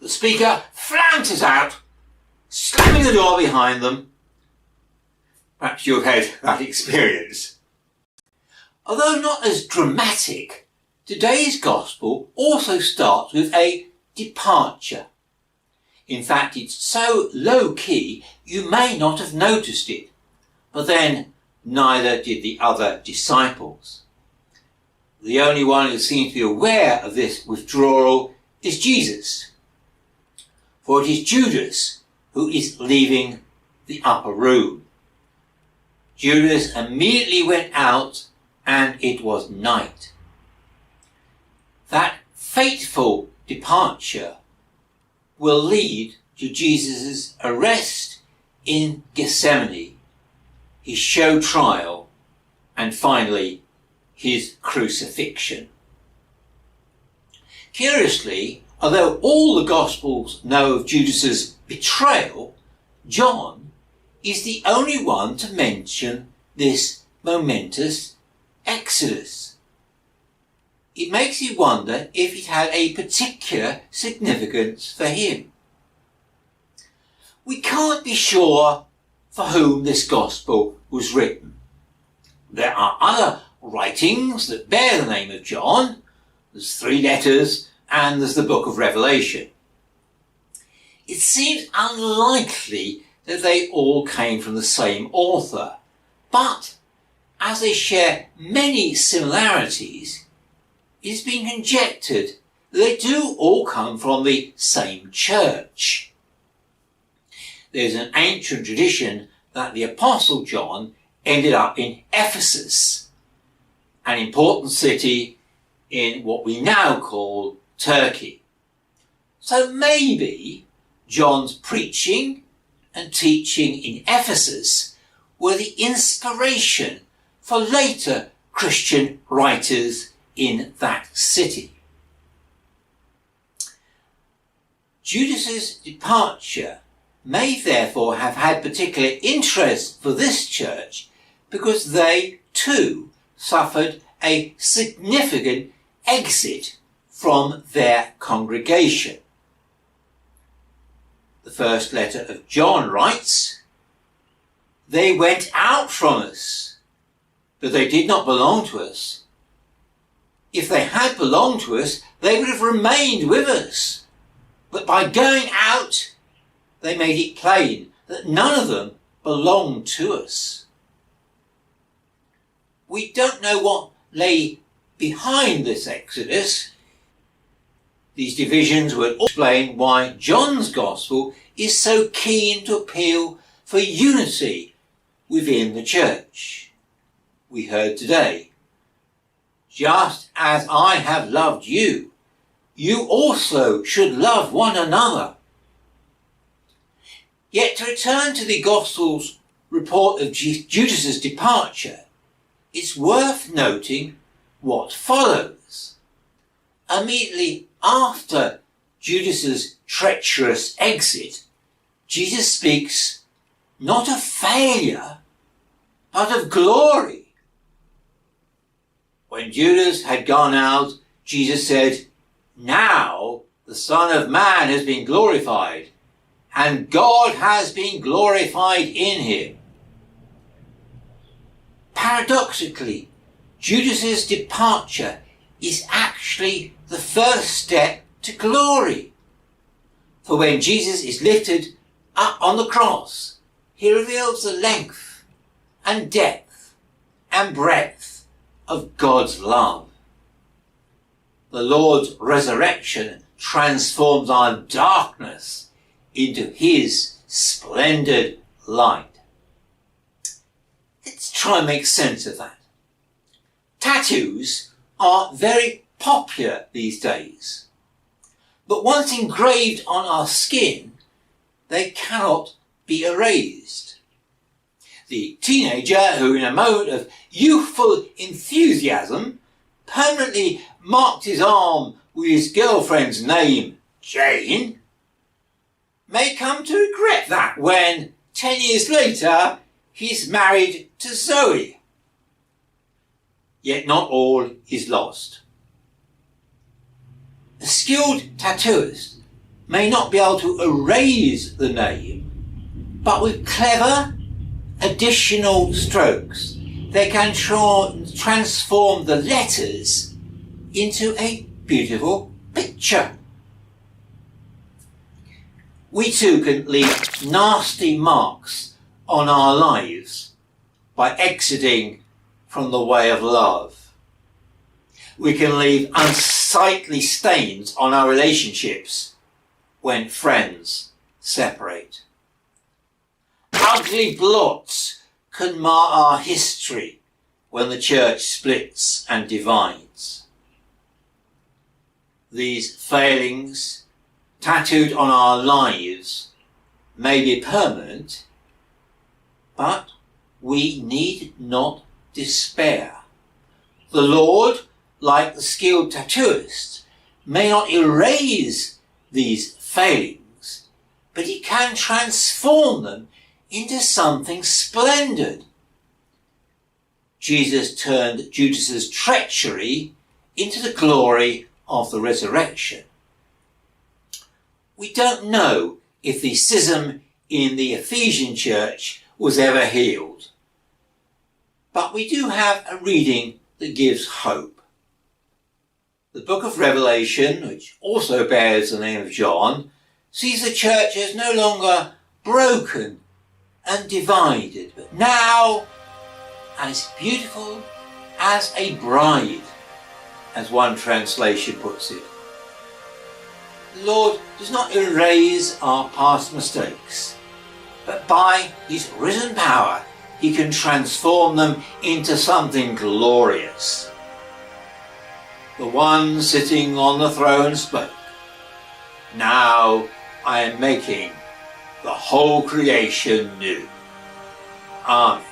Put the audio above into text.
the speaker flounces out, slamming the door behind them. Perhaps you've had that experience. Although not as dramatic, today's gospel also starts with a departure. In fact, it's so low-key you may not have noticed it, but then neither did the other disciples. The only one who seems to be aware of this withdrawal is Jesus, for it is Judas who is leaving the upper room. Judas immediately went out, and it was night. That fateful departure will lead to Jesus' arrest in Gethsemane, his show trial, and finally his crucifixion. Curiously, although all the Gospels know of Judas's betrayal, John is the only one to mention this momentous exodus. It makes you wonder if it had a particular significance for him. We can't be sure for whom this Gospel was written. There are other writings that bear the name of John. There's 3 letters, and there's the book of Revelation. It seems unlikely that they all came from the same author, but as they share many similarities, it has been conjectured that they do all come from the same church. There's an ancient tradition that the Apostle John ended up in Ephesus, an important city in what we now call Turkey. So maybe John's preaching and teaching in Ephesus were the inspiration for later Christian writers in that city. Judas's departure may therefore have had particular interest for this church because they too suffered a significant exit from their congregation. The first letter of John writes, "They went out from us, but they did not belong to us. If they had belonged to us, they would have remained with us. But by going out, they made it plain that none of them belonged to us." We don't know what lay behind this exodus. These divisions would explain why John's Gospel is so keen to appeal for unity within the church. We heard today, "Just as I have loved you, you also should love one another." Yet to return to the Gospel's report of Judas's departure, it's worth noting what follows. Immediately after Judas's treacherous exit, Jesus speaks not of failure, but of glory. When Judas had gone out, Jesus said, "Now the Son of Man has been glorified, and God has been glorified in him." Paradoxically, Judas's departure is actually the first step to glory. For when Jesus is lifted up on the cross, he reveals the length and depth and breadth of God's love. The Lord's resurrection transforms our darkness into his splendid light. Let's try and make sense of that. Tattoos are very popular these days, but once engraved on our skin, they cannot be erased. The teenager who, in a moment of youthful enthusiasm, permanently marked his arm with his girlfriend's name, Jane, may come to regret that when, 10 years later, he's married to Zoe. Yet not all is lost. A skilled tattooist may not be able to erase the name, but with clever additional strokes, they can transform the letters into a beautiful picture. We too can leave nasty marks on our lives by exiting from the way of love. We can leave unsightly stains on our relationships when friends separate. Ugly blots can mar our history when the church splits and divides. These failings, tattooed on our lives, may be permanent, but we need not despair. The Lord, like the skilled tattooist, may not erase these failings, but he can transform them into something splendid. Jesus turned Judas's treachery into the glory of the resurrection. We don't know if the schism in the Ephesian church was ever healed, but we do have a reading that gives hope. The book of Revelation, which also bears the name of John, sees the church as no longer broken and divided, but now as beautiful as a bride, as one translation puts it. The Lord does not erase our past mistakes, but by his risen power, he can transform them into something glorious. The one sitting on the throne spoke, "Now I am making the whole creation new." Amen.